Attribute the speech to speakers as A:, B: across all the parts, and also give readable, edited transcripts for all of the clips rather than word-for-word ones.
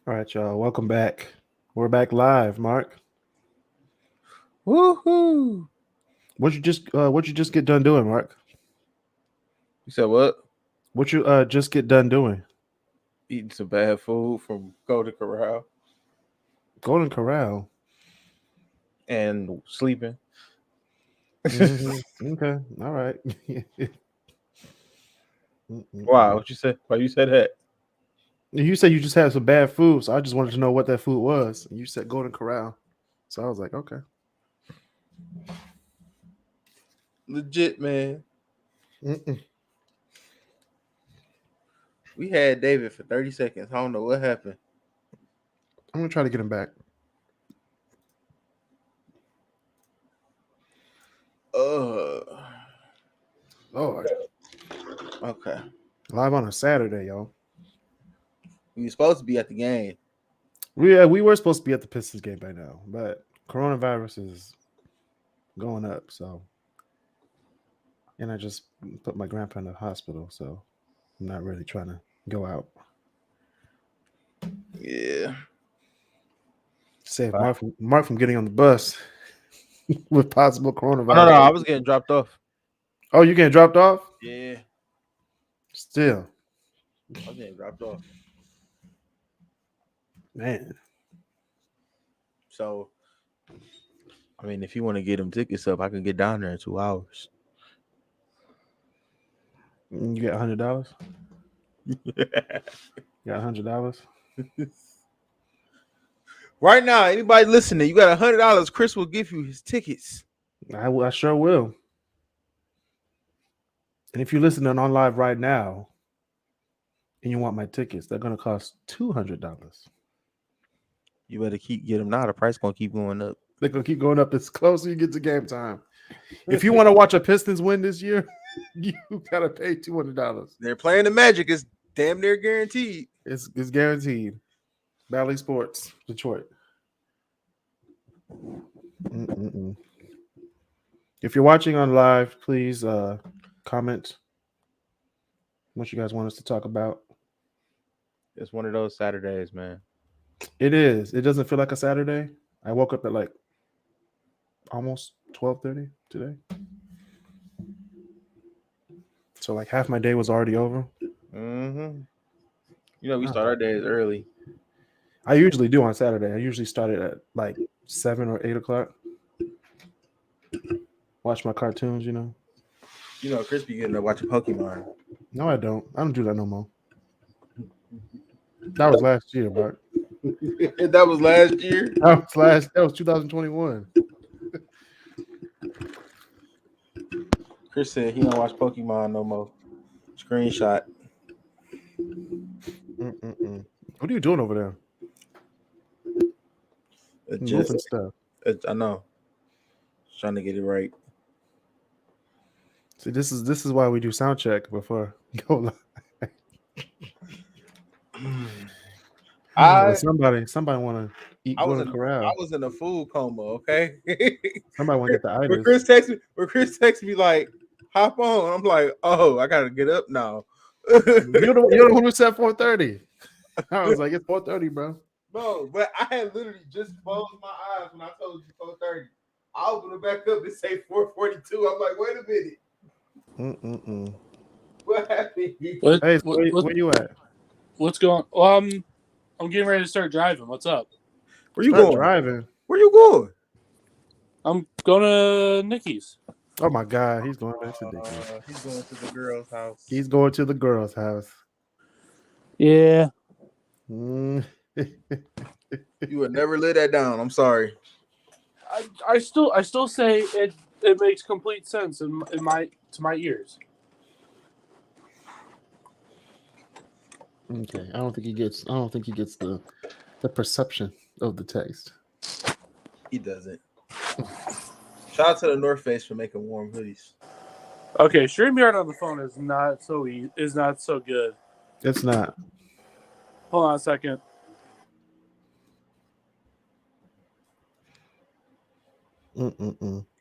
A: All right, y'all. Welcome back. We're back live, Mark.
B: Woohoo!
A: What you just get done doing, Mark?
B: You said what?
A: What you just get done doing?
B: Eating some bad food from Golden Corral
A: Golden Corral.
B: and sleeping.
A: Okay. All right.
B: Wow, what you said? Why you said that?
A: You said you just had some bad food, so I just wanted to know what that food was. And you said Golden Corral, so I was like, okay.
B: Legit, man.
A: Mm-mm.
B: We had David for 30 seconds. I don't know what happened.
A: I'm gonna try to get him back.
B: Uh,
A: Lord,
B: okay.
A: live on a Saturday, y'all.
B: We supposed to be at the game.
A: We were supposed to be at the Pistons game by now, but coronavirus is going up, so and I just put my grandpa in the hospital, so I'm not really trying to go out.
B: Yeah.
A: Save Mark from getting on the bus with possible
B: Oh, no,
A: coronavirus.
B: I was getting dropped off.
A: Oh, you getting dropped off?
B: Yeah,
A: Still,
B: I was getting dropped off.
A: man.
B: So, I mean, if you want to get them tickets up, I can get down there in 2 hours.
A: You get $100. You got $100.
B: Right now, anybody listening, you got $100. Chris will give you his tickets.
A: I sure will. And if you're listening on live right now, and you want my tickets, they're gonna cost $200.
B: You better get them now. The price gonna keep going up.
A: They're gonna keep going up as closer you get to game time. If you want to watch a Pistons win this year, you gotta pay $200.
B: They're playing the Magic. It's damn near guaranteed.
A: It's guaranteed. Bally Sports, Detroit. Mm-mm-mm. If you're watching on live, please comment what you guys want us to talk about.
B: It's one of those Saturdays, man.
A: It is. It doesn't feel like a Saturday. I woke up at like almost 12:30 today. So like half my day was already over.
B: Mm-hmm. You know, we start our days early.
A: I usually do on Saturday. I usually start it at like 7 or 8 o'clock. Watch my cartoons, you know.
B: You know, Chris be getting to watching Pokemon.
A: No, I don't. I don't do that no more. That was last year, Bart.
B: That was last year.
A: That was 2021.
B: Chris said he don't watch Pokemon no more. Screenshot.
A: What are you doing over there? Moving stuff.
B: I know. Just trying to get it right.
A: See, this is why we do sound check before we go live. Somebody want to eat Golden Corral.
B: I was in a food coma. Okay.
A: Somebody want to get the itis.
B: When Chris texted me like, "Hop on," I'm like, "Oh, I gotta get up now."
A: You're the one who said 4:30. I was like, it's 4:30, bro.
B: No, but I had literally just closed my eyes when I told you 4:30. I opened it back up and say 4:42. I'm like, wait a minute. What happened?
A: Hey, where you at?
C: What's going on? I'm getting ready to start driving. What's up?
B: Where you going?
A: Driving.
B: Where you going?
C: I'm going to Nikki's.
A: Oh my God, he's going back to Nikki's.
B: He's going to the girl's house.
A: He's going to the girl's house.
C: Yeah.
B: You would never lay that down. I'm sorry.
C: I still say it makes complete sense to my ears.
A: Okay, I don't think he gets the perception of the text.
B: He doesn't. Shout out to the North Face for making warm hoodies.
C: Okay, StreamYard on the phone is not so good.
A: It's not.
C: Hold on a second.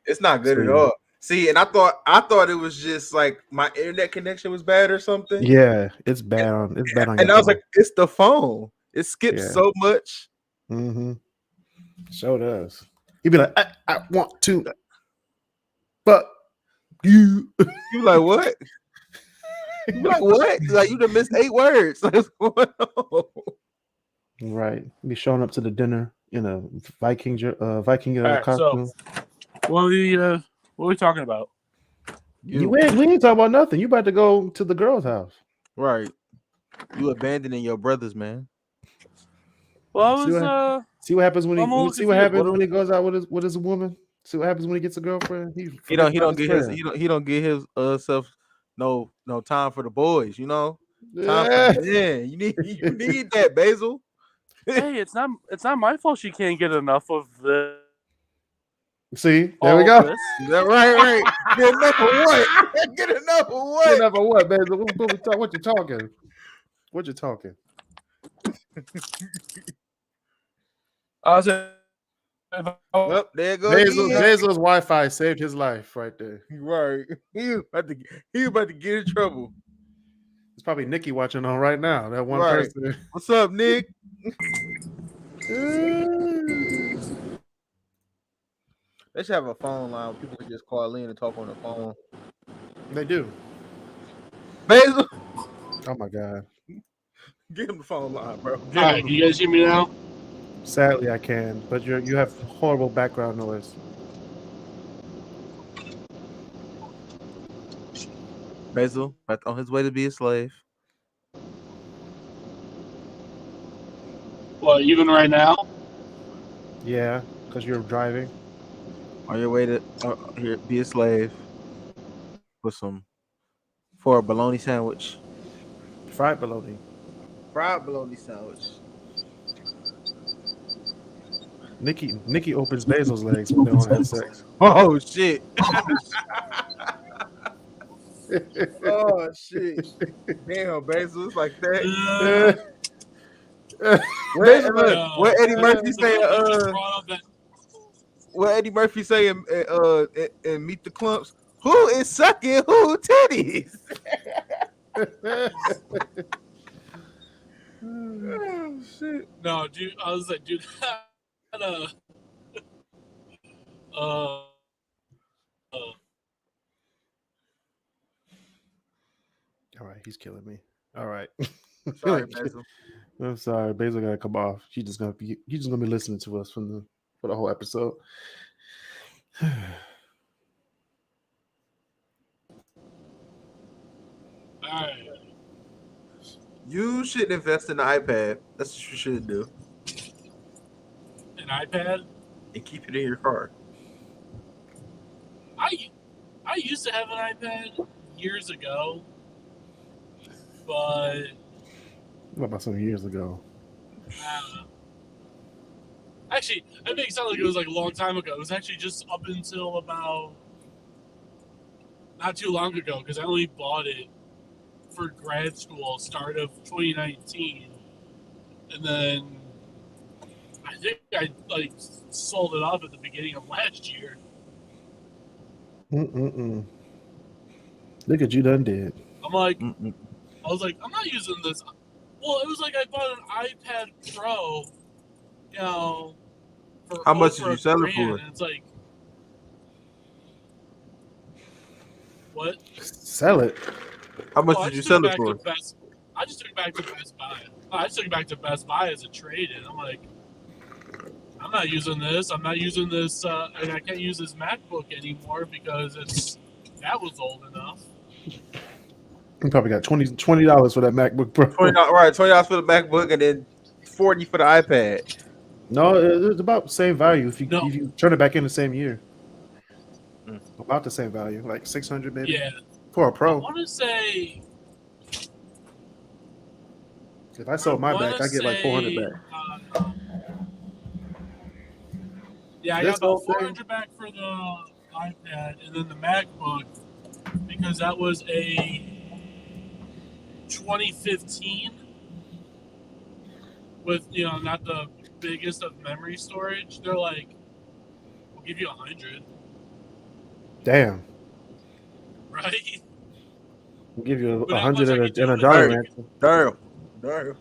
B: It's not good at all. See, and I thought it was just like my internet connection was bad or something.
A: Yeah, it's bad on. It's bad on.
B: And I was like, it's the phone. It skips
A: Yeah.
B: so much.
A: Mm-hmm. Sure does. He'd be like, I want to fuck you.
B: You like what? You like what? Like you done missed 8 words. Like, what's going on?
A: Right. Be showing up to the dinner in a Viking
C: right,
A: costume.
C: What are we we talking about?
A: We ain't talking about nothing. You about to go to the girl's house.
B: Right. You abandoning your brothers, man.
C: Well, I was
A: see what happens when
C: I'm a little
A: see what happens
C: confused.
A: when he goes out with his woman. See what happens when he gets a girlfriend.
B: He don't get his self no time for the boys, you know? Time for the men. You need that, Basil.
C: Hey, it's not my fault she can't get enough of this.
A: See, there we go.
B: Is that right? Get enough of what? Get enough of what?
A: Get enough of what, Basil? What you talking? What you talking?
C: I was like,
B: well, there goes
A: Basil's Wi-Fi saved his life right there.
B: Right. He was about to get in trouble.
A: It's probably Nikki watching on right now. That one
B: Right.
A: person.
B: What's up, Nick? They should have a phone line where people can just call in and talk on the phone.
A: They do.
B: Basil.
A: Oh my God.
B: Get him the phone line, bro.
C: all right, can you guys hear me now?
A: Sadly, I can, but you have horrible background noise.
B: Basil, on his way to be a slave.
C: What, even right now?
A: Yeah, because you're driving.
B: On your way to be a slave for a bologna sandwich.
A: Fried bologna.
B: Fried bologna sandwich.
A: Nikki opens Basil's legs when they want to have sex.
B: Oh shit. Oh shit. Damn, Basil, it's like that. What Eddie Murphy say? What Eddie Murphy say in Meet the Clumps? Who is sucking who titties? Oh shit.
C: No, dude, I was like, dude,
A: All right, he's killing me. All right.
B: Sorry, Basil.
A: I'm sorry, Basil gotta come off. He's just gonna be listening to us for the whole episode.
C: all right.
B: You should invest in the iPad. That's what you should do.
C: An iPad?
B: And keep it in your car.
C: I used to have an iPad years ago, but
A: What about some years ago?
C: Actually, that makes it sound like it was like a long time ago. It was actually just up until about not too long ago, because I only bought it for grad school, start of 2019, and then I think I like sold it off at the beginning of last year.
A: Look at you done did.
C: I'm like, I was like, I'm not using this. Well, it was like I bought an iPad Pro, you know.
B: How much did you sell it for?
C: And it's like, what?
A: Sell it.
B: How much did you sell it for?
C: I just took it back to Best Buy. I just took it back to Best Buy as a trade-in. I'm like, I'm not using this. I'm not using this, and I can't use this MacBook anymore because that was old enough.
A: You probably got $20 for that MacBook Pro.
B: $20 for the MacBook and then $40 for the iPad.
A: No, it's about the same value if you turn it back in the same year. About the same value, like $600 maybe.
C: Yeah.
A: For a Pro.
C: I want to say.
A: If I sold my back, I get like $400 back.
C: Yeah, I got about $400 back for the iPad, and then the MacBook, because that was a 2015 with, not the biggest of memory storage. They're like, we'll give you 100.
A: Damn.
C: Right? We'll
A: give you 100 and a Jolly Rancher.
B: Damn.
C: But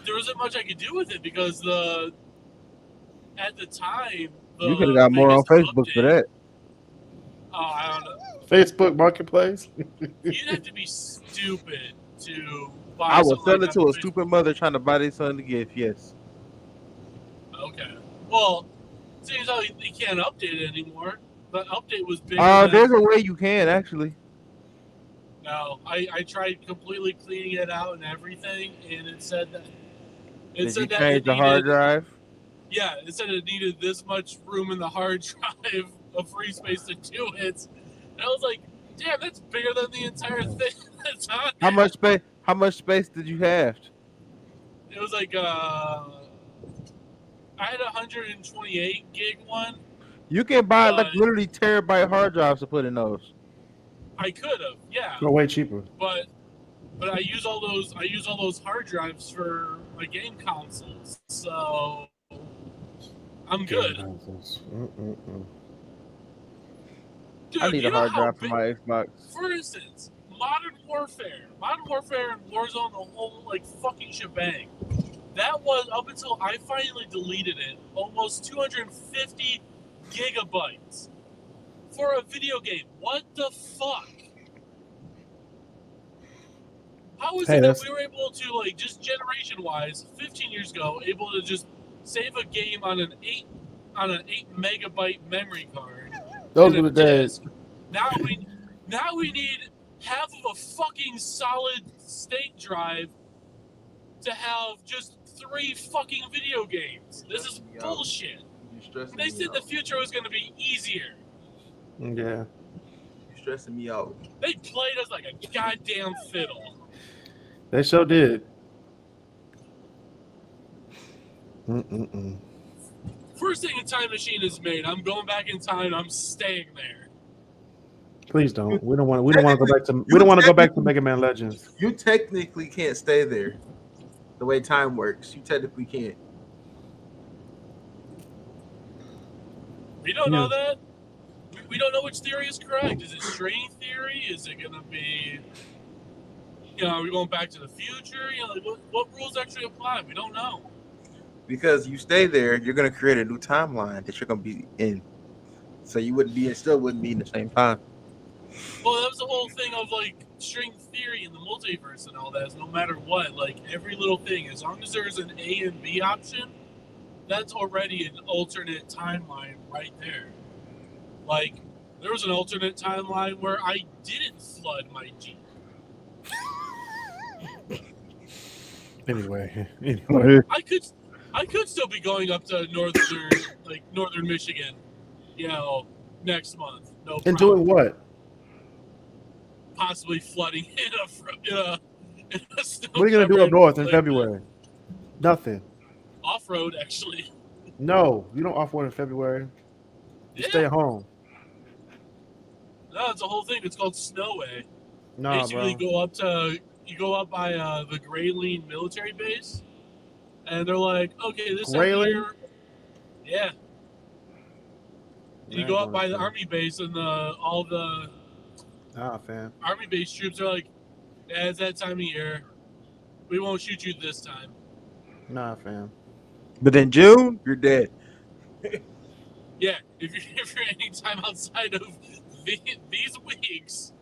C: there wasn't much I could do with it because at the time
D: You could have got more on Facebook for that.
C: Oh, I don't know.
A: Facebook Marketplace.
C: You'd have to be stupid to buy.
D: I would
C: something
D: sell
C: like
D: it
C: that
D: to
C: on
D: a
C: Facebook.
D: stupid mother trying to buy their son a gift. Yes.
C: Okay. Well, seems how you can't update it anymore. The update was big.
D: There's a way you can actually.
C: No, I tried completely cleaning it out and everything, and it said that.
D: Did you change the hard drive?
C: Yeah, it said it needed this much room in the hard drive of free space to do it. And I was like, damn, that's bigger than the entire thing that's on
D: How
C: there.
D: much space did you have?
C: It was like I had a 128 gig one.
D: You can buy like literally terabyte hard drives to put in those.
C: I could have, yeah.
A: Go way cheaper.
C: But I use all those hard drives for my game consoles, so I'm good. Dude,
D: I need a hard drive for my Xbox.
C: For instance, Modern Warfare and Warzone, the whole like fucking shebang. That was up until I finally deleted it, almost 250 gigabytes for a video game. What the fuck? How is it that we were able to, like, just generation-wise, 15 years ago, able to just save a game on an 8 megabyte memory card?
A: Those were the days.
C: Now we need half of a fucking solid state drive to have just 3 fucking video games. This is bullshit. They said the future was going to be easier.
A: Yeah.
D: You're stressing me out.
C: They played us like a goddamn fiddle.
A: They sure did.
C: First thing a time machine is made, I'm going back in time. I'm staying there.
A: Please don't. We don't want to go back to. We don't want to go back to Mega Man Legends.
D: You technically can't stay there. The way time works, you technically can't.
C: We don't know that. We don't know which theory is correct. Is it string theory? Is it going to be, are we going back to the future? Like what rules actually apply? We don't know.
D: Because you stay there, you're going to create a new timeline that you're going to be in. So you still wouldn't be in the same time.
C: Well, that was the whole thing of like string theory and the multiverse and all that. Is no matter what, like every little thing, as long as there's an A and B option, that's already an alternate timeline right there. Like, there was an alternate timeline where I didn't flood my Jeep.
A: Anyway.
C: I could still be going up to northern Michigan, next month. No problem.
A: And doing what?
C: Possibly flooding in a snow.
A: What are you gonna do up north in February? Nothing.
C: Off-road, actually.
A: No, you don't off-road in February. You stay at home.
C: No, it's a whole thing. It's called Snowway.
A: Nah,
C: basically,
A: bro.
C: you go up by the Grayling military base, and they're like, okay, this
A: Grayling?
C: here, yeah. You go up by the army base, and all the
A: fam.
C: army base troops are like, yeah, it's that time of year. We won't shoot you this time.
A: Nah, fam.
D: But in June, you're dead.
C: Yeah, if you're any time outside of these weeks,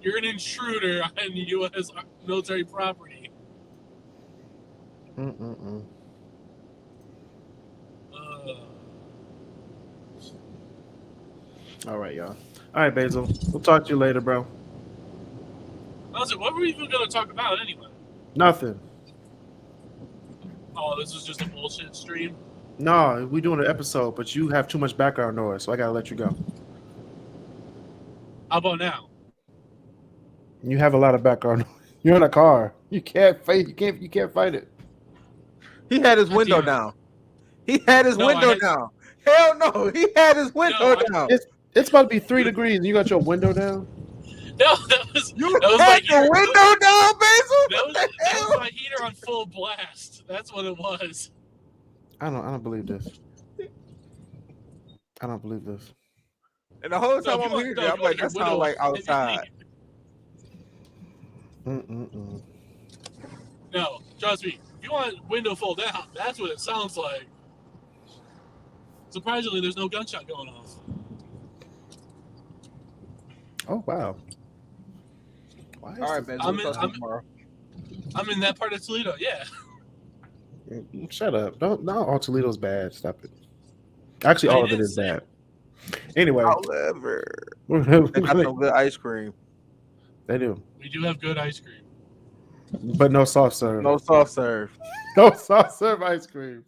C: you're an intruder on U.S. military property.
A: All right, y'all. All right, Basil. We'll talk to you later, bro.
C: Honestly, what were we even going to talk about anyway?
A: Nothing.
C: Oh, this was just a bullshit stream?
A: No, we're doing an episode, but you have too much background noise, so I gotta let you go.
C: How about now?
A: You have a lot of background noise. You're in a car. You can't fight. You can't fight it.
D: He had his window down. He had his window down. Hell no, he had his window down.
A: It's about to be 3 degrees, and you got your window down.
C: No, that was
D: your
C: window
D: down, Basil.
C: That was my heater on full blast. That's what it was.
A: I don't believe this. I don't believe this.
D: And the whole time I'm hearing it, I'm like, that sounds like outside.
C: No, trust me. If you want window fold down. That's what it sounds like. Surprisingly, there's no gunshot going off.
A: Oh wow. Why is
D: All right,
A: this-
D: man.
C: I'm
D: We'll
C: in-
D: talk to you tomorrow.
C: I'm in that part of Toledo. Yeah.
A: Shut up! Don't. No, all Toledo's bad. Stop it. Actually,
C: I
A: all of it
C: didn't
A: is
C: say-
A: bad. Anyway,
D: However, they got some good ice cream.
A: they do,
C: We do have good ice cream.
A: but no soft serve.
D: No soft serve.
A: No soft serve ice cream.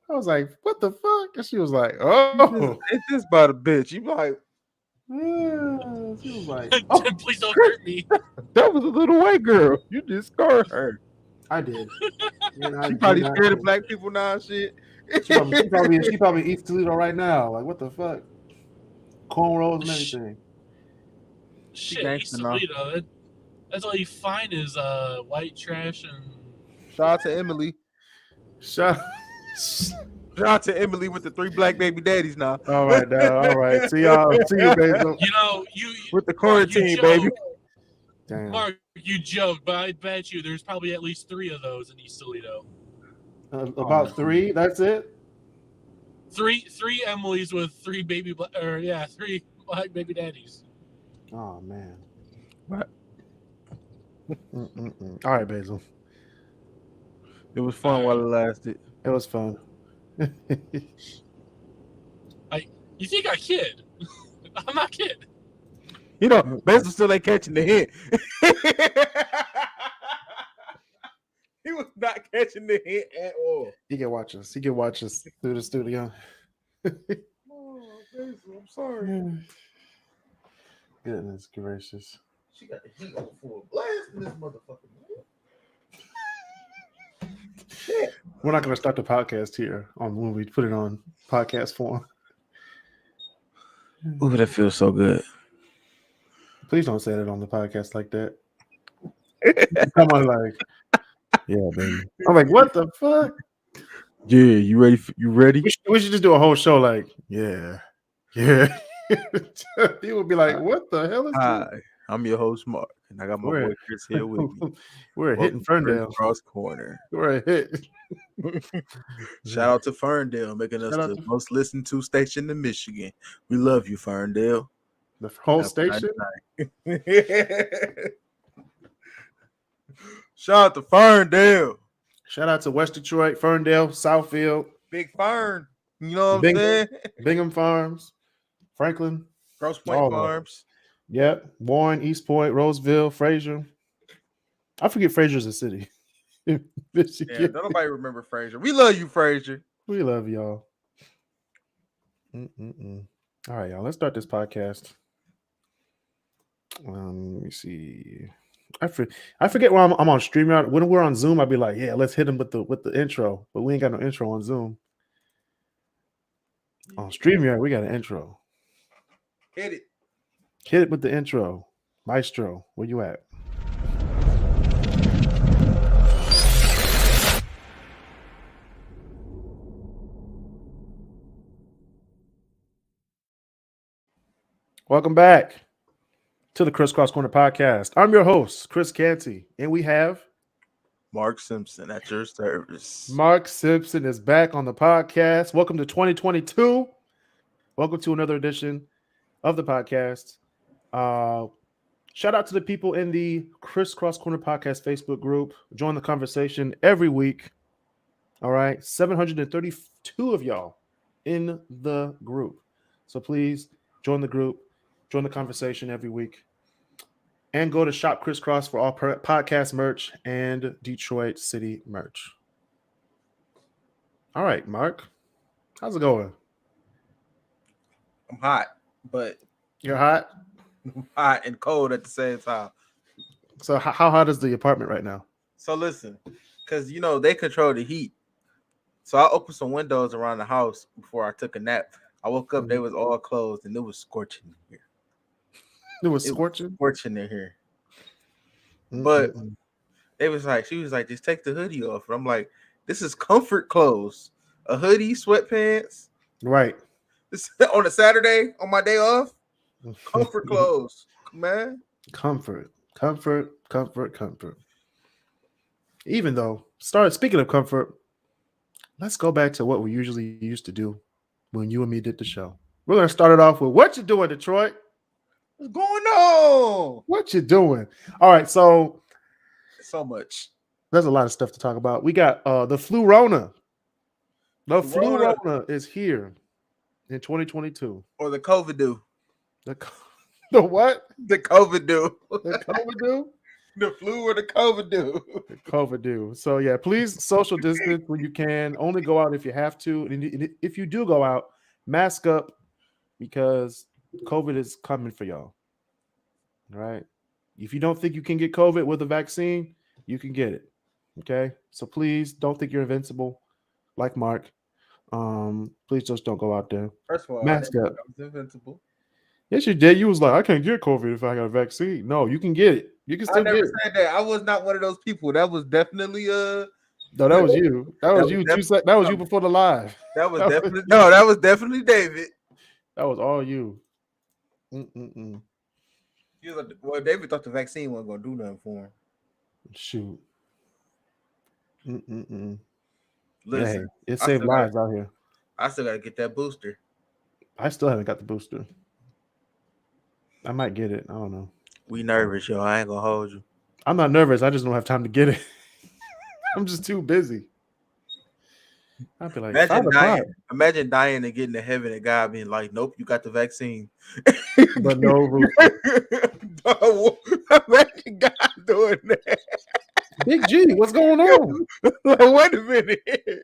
A: I was like, "What the fuck?" And she was like, "Oh."
D: Ain't this about a bitch? You like,
A: Yeah. She was like,
C: Please don't hurt me.
D: that was a little white girl. You just scarred her.
A: "I did." And I
D: She probably
A: did not
D: scared of
A: care.
D: black people now and shit.
A: She probably eats Toledo right now. Like, what the fuck? Cornrows and everything.
C: Shit,
D: gangsta
C: East
D: now.
C: Toledo. That's all you find is white trash and.
D: Shout out to Emily.
A: Shut.
D: Shout out to Emily with the 3 black baby daddies now.
A: All right, now. All right. See y'all. See you, Basil.
C: You know, you
D: With the
C: Mark, you
D: quarantine,
C: joke.
D: baby.
A: Damn.
C: Mark, you joke, but I bet you there's probably at least 3 of those in East Toledo.
A: About 3. That's it.
C: Three Emilys with 3 3 black baby daddies.
A: Oh man.
D: What?
A: All right, Basil.
D: It was fun while it lasted.
A: It was fun.
C: You think I kid? I'm not kidding.
D: You know, Basil still ain't catching the hint. He was not catching the hint at all.
A: He can watch us. He can watch us through the studio.
D: Oh, Basil, I'm sorry.
A: Goodness gracious.
B: She got the heat on full blast in this motherfucker, man. Shit.
A: We're not going to start the podcast here on when we put it on podcast form.
D: Ooh, that feels so good.
A: Please don't say that on the podcast like that. Come on, like, yeah, baby. I'm like, what the fuck?
D: Yeah, you ready? You ready?
A: We should just do a whole show like, yeah. People would be like, what the hell is
D: Hi,
A: this?
D: I'm your host, Mark, and I got my boy Chris here with me.
A: We're hitting Ferndale.
D: Cross corner.
A: We're a hit.
D: Shout out to Ferndale, making us
A: Shout out
D: the
A: to-
D: most listened to station in Michigan. We love you, Ferndale.
A: The whole
D: Have a nice
A: station.
D: night. Shout out to Ferndale.
A: Shout out to West Detroit, Ferndale, Southfield,
D: Big Fern. You know what I'm
A: Bingham.
D: saying?
A: Bingham Farms, Franklin.
D: Grosse Point
A: All of them.
D: Farms.
A: Yep. Warren, East Point, Roseville, Fraser. I forget Fraser's a city. Michigan.
D: Yeah, don't nobody remember Fraser. We love you, Fraser.
A: We love y'all. All right, y'all. Let's start this podcast. Let me see. I forget where I'm on StreamYard. When we're on Zoom, I'd be like, "Yeah, let's hit them with the intro." But we ain't got no intro on Zoom. On StreamYard, we got an intro.
D: Hit it.
A: Hit it with the intro, Maestro. Where you at? Welcome back to the Crisscross Corner Podcast. I'm your host, Chris Canty, and we have
D: Mark Simpson at your service.
A: Mark Simpson is back on the podcast. Welcome to 2022. Welcome to another edition of the podcast. Shout out to the people in the Crisscross Corner Podcast Facebook group. Join the conversation every week. All right, 732 of y'all in the group. So please join the group, join the conversation every week, and go to Shop Crisscross for all podcast merch and Detroit City merch. All right, Mark, how's it going?
D: I'm hot, but
A: You're hot.
D: hot and cold at the same time.
A: So how hot is the apartment right now?
D: So listen, because you know they control the heat. So I opened some windows around the house before I took a nap. I woke up, they was all closed, and it was scorching in here.
A: It was scorching.
D: Scorching in here. But she was like, just take the hoodie off. And I'm like, this is comfort clothes. A hoodie, sweatpants.
A: Right.
D: This on a Saturday, on my day off. Comfort clothes, man.
A: Comfort. Even though, speaking of comfort, let's go back to what we usually used to do when you and me did the show. We're going to start it off with what you doing, Detroit?
D: What's going on?
A: What you doing? All right, so
D: So much.
A: there's a lot of stuff to talk about. We got the flu Rona. The flu
D: Florona.
A: Rona is here in 2022.
D: Or the COVID do.
A: The what?
D: The COVID do.
A: The COVID do?
D: The flu or the COVID do.
A: The COVID do. So yeah, please social distance when you can. Only go out if you have to. And if you do go out, mask up because COVID is coming for y'all. All right. If you don't think you can get COVID with a vaccine, you can get it. Okay. So please don't think you're invincible, like Mark. Please just don't go out there.
D: First of all,
A: Mask up.
D: I was invincible.
A: Yes, you did. You was like, I can't get COVID if I got a vaccine. No, you can get it. You can
D: I
A: still
D: never
A: get it.
D: said that. I was not one of those people. That was definitely
A: No, that was you. That was you. That was you before the live.
D: That was definitely no. That was definitely David.
A: That was all you.
D: He was like, well, David thought the vaccine wasn't gonna do nothing for him.
A: Shoot.
D: Listen,
A: Hey, it saved lives out here.
D: I still gotta get that booster.
A: I still haven't got the booster. I might get it. I don't know.
D: We nervous, yo. I ain't gonna hold you.
A: I'm not nervous. I just don't have time to get it. I'm just too busy. I'd be like,
D: imagine dying and getting to heaven and God being like, nope, you got the vaccine.
A: But no roof.
D: Imagine God doing that.
A: Big G, what's going on?
D: Like, wait a minute.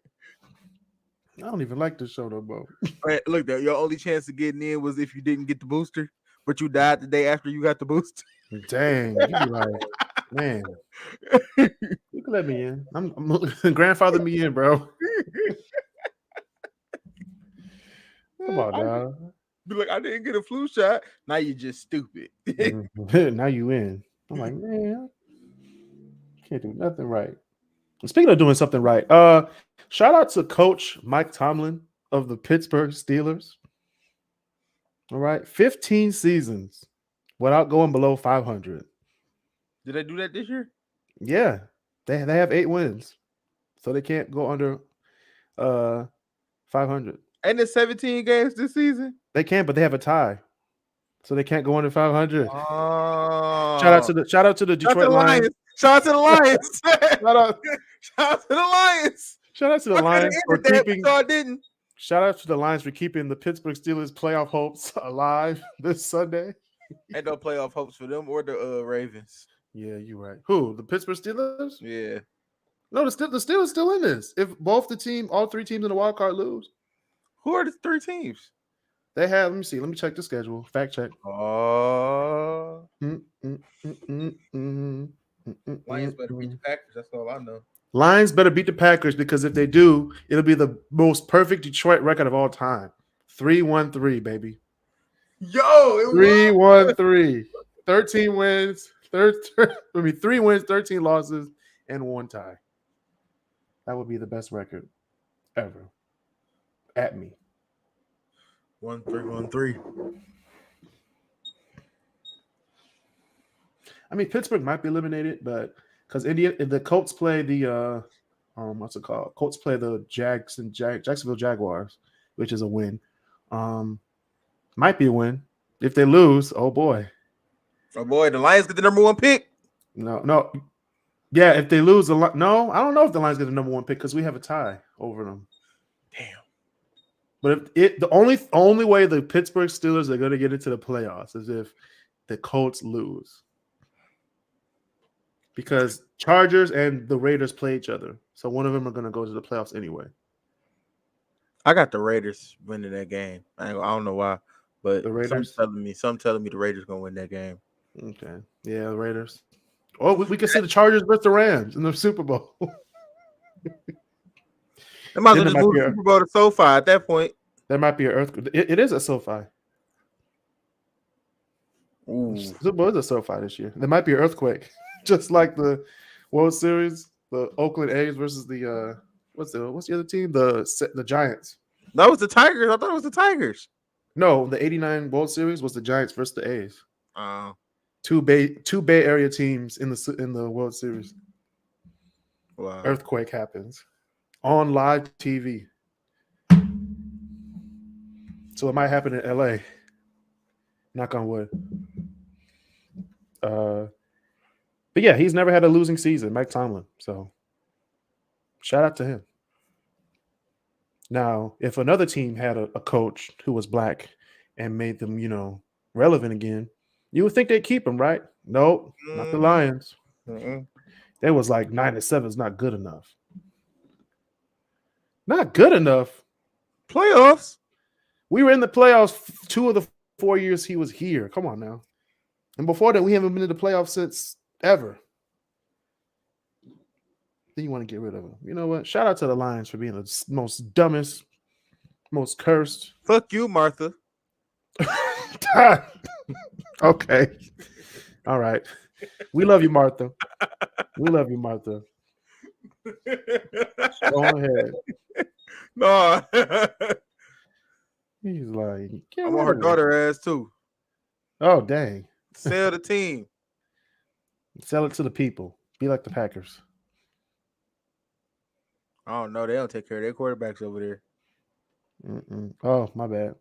A: I don't even like this show no more.
D: Right, look, your only chance of getting in was if you didn't get the booster, but you died the day after you got the booster.
A: Dang, you be like, man, you can let me in. I'm grandfather me in, bro. Come on, dog.
D: Be like, I didn't get a flu shot. Now you just stupid.
A: Now you in. I'm like, man, can't do nothing right. Speaking of doing something right, shout out to Coach Mike Tomlin of the Pittsburgh Steelers. All right, 15 seasons without going below 500.
D: Did they do that this year?
A: Yeah, they have 8 wins, so they can't go under 500.
D: And it's 17 games this season.
A: They can, but they have a tie, so they can't go under 500.
D: Oh.
A: Shout out to the Detroit Lions.
D: Shout out to the Lions.
A: Shout out
D: to the Lions.
A: Shout out to the Lions for keeping.
D: I didn't.
A: Shout out to the Lions for keeping the Pittsburgh Steelers playoff hopes alive this Sunday.
D: Ain't no playoff hopes for them or the Ravens.
A: Yeah, you're right. Who? The Pittsburgh Steelers?
D: Yeah.
A: No, the Steelers still in this. If all 3 teams in the wild card lose.
D: Who are the 3 teams?
A: They have, let me see. Let me check the schedule. Fact check.
D: Oh. Lions better beat the Packers. That's all I know.
A: Lions better beat the Packers because if they do, it'll be the most perfect Detroit record of all time. 3-1-3, baby.
D: Yo,
A: 3-1-3. 13 wins. 3 wins, 13 losses, and 1 tie. That would be the best record ever. At me.
D: 1-3-1-3.
A: I mean, Pittsburgh might be eliminated, but because the Colts play the what's it called? Colts play the Jacksonville Jaguars, which is a win. Might be a win. If they lose, oh boy.
D: Oh boy, the Lions get the number 1 pick.
A: No. Yeah, if they lose I don't know if the Lions get the number 1 pick because we have a tie over them.
D: Damn.
A: But if the only way the Pittsburgh Steelers are going to get into the playoffs is if the Colts lose. Because Chargers and the Raiders play each other. So one of them are going to go to the playoffs anyway.
D: I got the Raiders winning that game. I don't know why, but
A: the Raiders?
D: Some telling me the Raiders going to win that game.
A: Okay. Yeah, the Raiders. Or we can see the Chargers versus the Rams in the Super Bowl.
D: They might as well just move the Super Bowl to SoFi at that point.
A: There might be an earthquake. It is a SoFi.
D: Ooh.
A: Super Bowl is a SoFi this year. There might be an earthquake. Just like the World Series, the Oakland A's versus the what's the other team? The Giants.
D: That was the Tigers. I thought it was the Tigers.
A: No, the '89 World Series was the Giants versus the A's.
D: Oh,
A: Two Bay Area teams in the World Series.
D: Wow.
A: earthquake happens on live TV. So it might happen in LA. Knock on wood. But yeah, he's never had a losing season, Mike Tomlin. So shout out to him. Now, if another team had a coach who was black and made them, relevant again, you would think they'd keep him, right? Nope, not the Lions. They was like 9-7 is not good enough. Not good enough.
D: Playoffs.
A: We were in the playoffs 2 of the 4 years he was here. Come on now. And before that, we haven't been in the playoffs since ever. Then you want to get rid of him. You know what? Shout out to the Lions for being the most dumbest, most cursed.
D: Fuck you, Martha.
A: Okay. All right. We love you, Martha. We love you, Martha. Go ahead.
D: No.
A: He's like,
D: I'm on her daughter ass too.
A: Oh, dang.
D: Sell the team.
A: Sell it to the people. Be like the Packers.
D: I don't know. They don't take care of their quarterbacks over there.
A: Oh, my bad.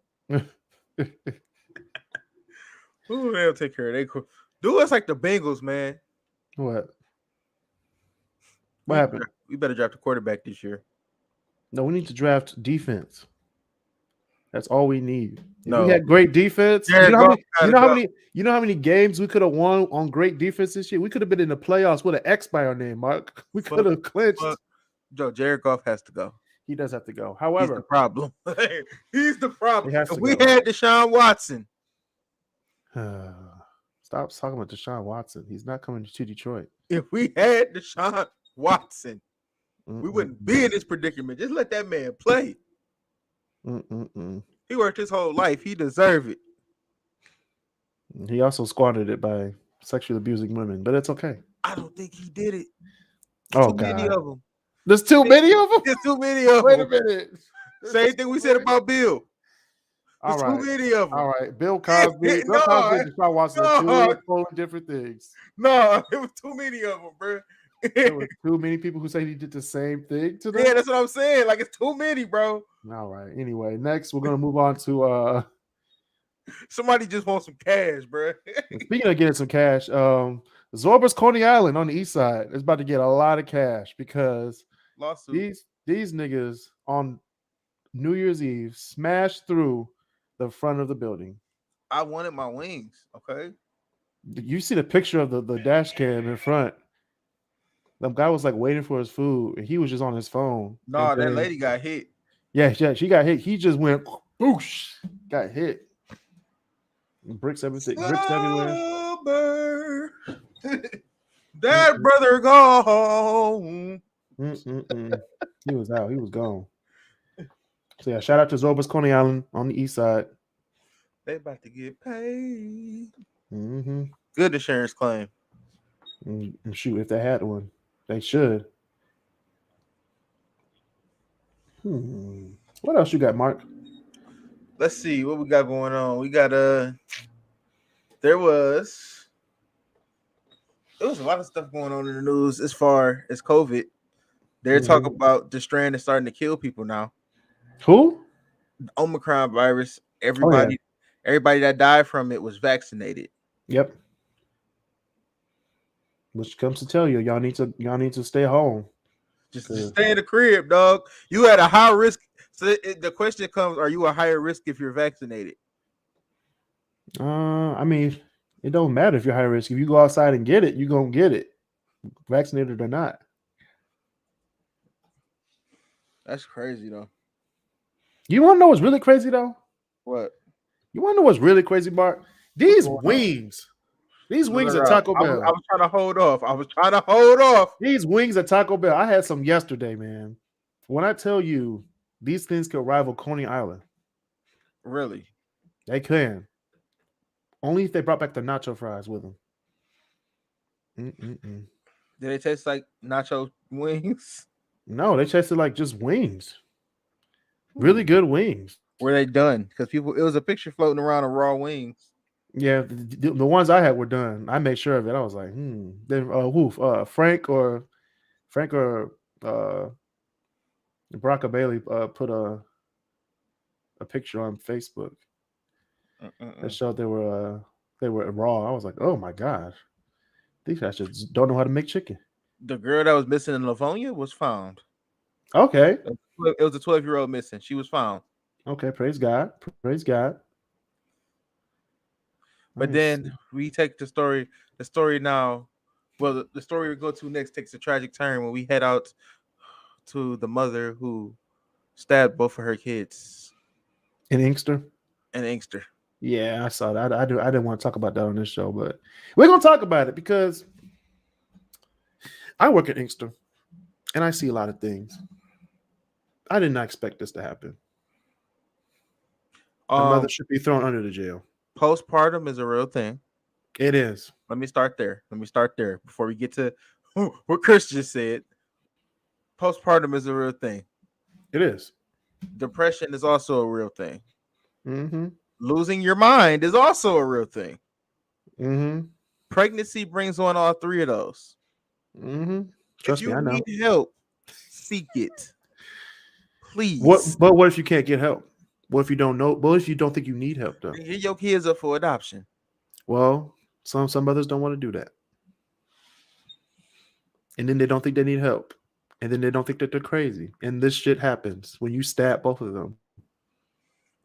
D: Ooh, they don't take care of their do us like the Bengals, man.
A: What happened?
D: We better draft a quarterback this year.
A: No, we need to draft defense. That's all we need. If
D: No.
A: we had great defense. You know how many games we could have won on great defense this year? We could have been in the playoffs with an X by our name, Mark. We could have clinched.
D: Joe, Jared Goff has to go.
A: He does have to go.
D: He's
A: However,
D: the problem. He's the problem.
A: If
D: we had Deshaun Watson.
A: Stop talking about Deshaun Watson. He's not coming to Detroit.
D: If we had Deshaun Watson, we wouldn't be in this predicament. Just let that man play. He worked his whole life. He deserved it.
A: He also squandered it by sexually abusing women, but it's okay.
D: I don't think he did it.
A: Oh,
D: God. Many of them.
A: There's too many of them?
D: There's too many of them.
A: Wait a minute.
D: Same thing we said about Bill.
A: There's
D: too many of them.
A: All right. Bill Cosby. Bill Cosby and Deshaun Watson are two totally different things.
D: No, it was too many of them, bro.
A: There were too many people who say he did the same thing to them.
D: Yeah, that's what I'm saying. Like, it's too many, bro.
A: All right. Anyway, next we're gonna move on to
D: somebody just wants some cash, bro.
A: Speaking of getting some cash, Zorba's Coney Island on the east side is about to get a lot of cash because
D: lawsuit.
A: These niggas on New Year's Eve smashed through the front of the building.
D: I wanted my wings, okay?
A: You see the picture of the dash cam in front. The guy was like waiting for his food, and he was just on his phone.
D: No, that lady got hit.
A: Yeah, she got hit. He just went boosh, got hit. Bricks everything, bricks everywhere.
D: That brother gone.
A: He was out. He was gone. So yeah, shout out to Zorba's Coney Island on the east side.
D: They about to get paid.
A: Mm-hmm.
D: Good insurance claim.
A: And shoot, if they had one, they should. What else you got, Mark?
D: Let's see what we got going on. We got there was a lot of stuff going on in the news as far as COVID. They're talking about the strand is starting to kill people now.
A: Who?
D: Omicron virus. Everybody that died from it was vaccinated.
A: Yep. Which comes to tell you, y'all need to stay home.
D: Just stay in the crib, dog. You had a high risk. So the question comes: are you a higher risk if you're vaccinated?
A: I mean, it don't matter if you're high risk. If you go outside and get it, you're gonna get it, vaccinated or not.
D: That's crazy, though.
A: You want to know what's really crazy, though?
D: What?
A: You want to know what's really crazy, Mark? These wings. These wings at Taco Bell.
D: I was trying to hold off.
A: These wings at Taco Bell. I had some yesterday, man. When I tell you, these things could rival Coney Island.
D: Really?
A: They can. Only if they brought back the nacho fries with them.
D: Did they taste like nacho wings?
A: No, they tasted like just wings. Really good wings.
D: Were they done? Because it was a picture floating around of raw wings.
A: Yeah, the ones I had were done. I made sure of it. I was like, Then Frank or Frank or Barack Bailey put a picture on Facebook that showed they were raw. I was like, oh my gosh, these guys just don't know how to make chicken.
D: The girl that was missing in Livonia was found.
A: Okay.
D: It was a 12-year-old missing. She was found.
A: Okay, praise God. Praise God.
D: But then we take the story now. Well, the story we go to next takes a tragic turn when we head out to the mother who stabbed both of her kids
A: in Inkster. Yeah, I saw that. I didn't want to talk about that on this show, but we're gonna talk about it because I work at Inkster and I see a lot of things. I did not expect this to happen. The mother should be thrown under the jail.
D: Postpartum is a real thing.
A: It is.
D: Let me start there before we get to what Kris just said. Postpartum is a real thing.
A: It is.
D: Depression is also a real thing.
A: Mm-hmm.
D: Losing your mind is also a real thing.
A: Mm-hmm.
D: Pregnancy brings on all three of those.
A: Mm-hmm. Trust me, I know.
D: If you need help, seek it. Please.
A: But what if you can't get help? What if you don't know? What if you don't think you need help, though?
D: Get your kids up for adoption.
A: Well, some mothers don't want to do that. And then they don't think they need help. And then they don't think that they're crazy. And this shit happens when you stab both of them.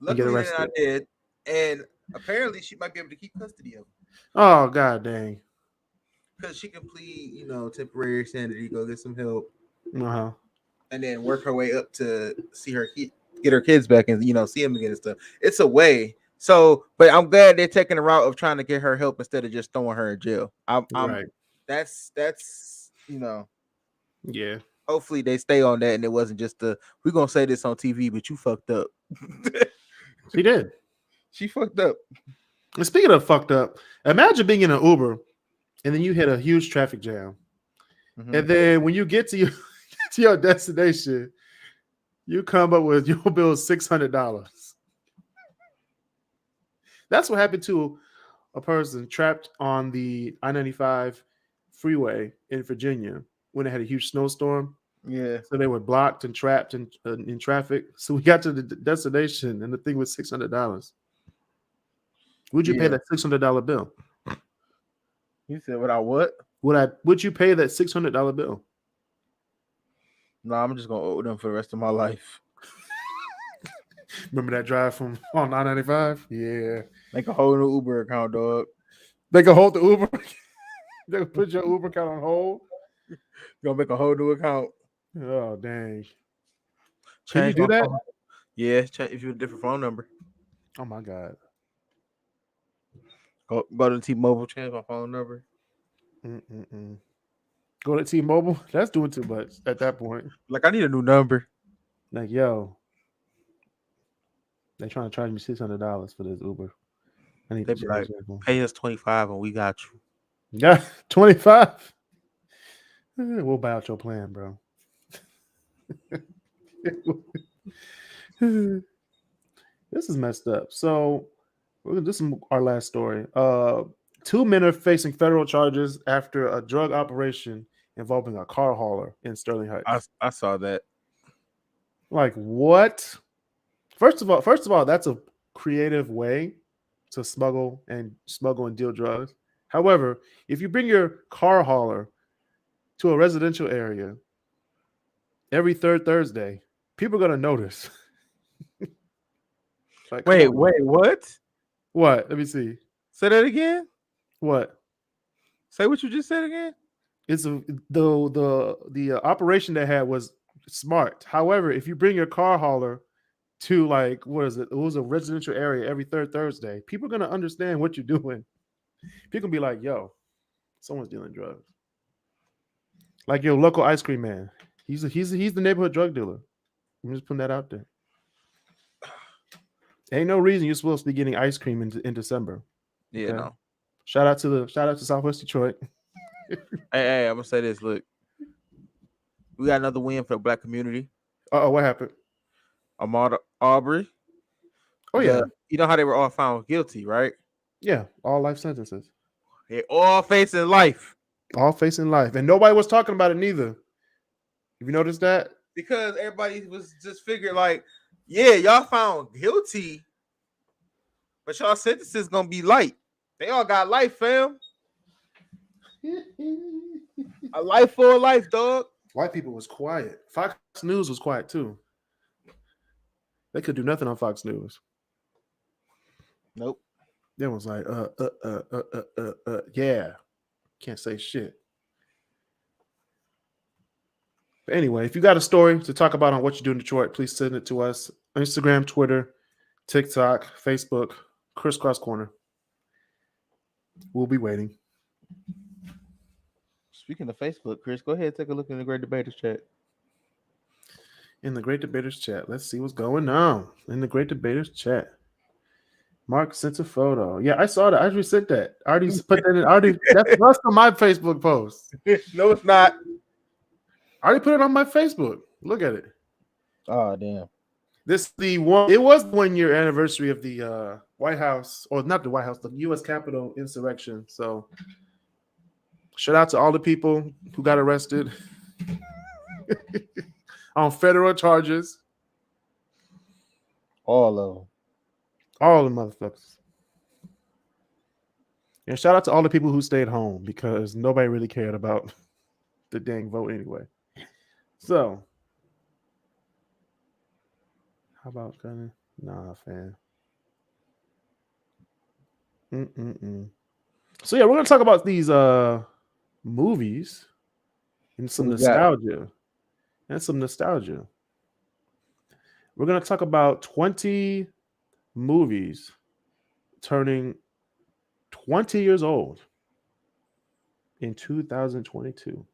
D: Luckily, I did. And apparently, she might be able to keep custody of them.
A: Oh, god dang.
D: Because she can plead, temporary sanity, go get some help.
A: Uh-huh.
D: And then work her way up to see her get her kids back and, see them again and stuff. It's a way. So, but I'm glad they're taking the route of trying to get her help instead of just throwing her in jail.
A: Right.
D: That's
A: Yeah.
D: Hopefully they stay on that and it wasn't just we're gonna say this on TV, but you fucked up.
A: She did.
D: She fucked up.
A: And speaking of fucked up, imagine being in an Uber and then you hit a huge traffic jam. Mm-hmm. And then when you get to your destination, you come up with your bill is $600. That's what happened to a person trapped on the I-95 freeway in Virginia when they had a huge snowstorm.
D: Yeah.
A: So they were blocked and trapped in traffic. So we got to the destination and the thing was $600. Would you pay that $600 bill?
D: You said without what?
A: Would you pay that $600 bill?
D: No, I'm just gonna owe them for the rest of my life.
A: Remember that drive on I-95? Yeah.
D: Make a whole new Uber account, dog.
A: They can hold the Uber. They can put your Uber account on hold.
D: You're gonna make a whole new account.
A: Oh, dang. Can you do that?
D: Phone. Yeah, if you have a different phone number.
A: Oh, my God.
D: Go to T-Mobile, change my phone number.
A: Go to T-Mobile? That's doing too much at that point.
D: Like, I need a new number.
A: Like, yo. They trying to charge me $600 for this Uber. I need to
D: be like, pay us $25 and we got you.
A: Yeah, $25. We'll buy out your plan, bro. This is messed up. So, this is our last story. 2 men are facing federal charges after a drug operation involving a car hauler in Sterling Heights.
D: I saw that.
A: Like, what? First of all, that's a creative way to smuggle and deal drugs. However, if you bring your car hauler to a residential area every third Thursday, people are gonna notice. Like,
D: wait, what?
A: What? Let me see.
D: Say that again.
A: What?
D: Say what you just said again.
A: It's the operation they had was smart. However, if you bring your car hauler to it was a residential area every third Thursday, people are gonna understand what you're doing. People can be like, yo, someone's dealing drugs. Like your local ice cream man. He's the neighborhood drug dealer. I'm just putting that out there. Ain't no reason you're supposed to be getting ice cream in December.
D: Yeah,
A: okay?
D: no.
A: Shout out to Southwest Detroit.
D: Hey, I'm gonna say this. Look, we got another win for the black community.
A: What happened?
D: Ahmaud Arbery.
A: Oh yeah.
D: You know how they were all found guilty, right?
A: Yeah, all life sentences.
D: They're all facing life.
A: All facing life. And nobody was talking about it neither. Have you noticed that?
D: Because everybody was just figuring like, yeah, y'all found guilty, but y'all sentence is gonna be light. They all got life, fam. A life for a life, dog.
A: White people was quiet. Fox News was quiet too. They could do nothing on Fox News.
D: Nope.
A: They was like, yeah, can't say shit. But anyway, if you got a story to talk about on what you do in Detroit, please send it to us. Instagram, Twitter, TikTok, Facebook, Crisscross Corner. We'll be waiting.
D: Speaking of Facebook, Chris, go ahead and take a look in the Great Debaters chat.
A: In the Great Debaters chat, let's see what's going on in the Great Debaters chat. Mark sent a photo. Yeah, I saw that. I already sent that. I already put that in. That's on my Facebook post.
D: No, it's not.
A: I already put it on my Facebook. Look at it.
D: Oh, damn.
A: It was the 1 year anniversary of the White House, or not the White House, the U.S. Capitol insurrection. So shout out to all the people who got arrested on federal charges.
D: All of them.
A: All the motherfuckers. And shout out to all the people who stayed home because nobody really cared about the dang vote anyway. So, how about Gunner? Nah, fam. So yeah, we're gonna talk about these movies and some nostalgia. We're gonna talk about 20 movies turning 20 years old in 2022.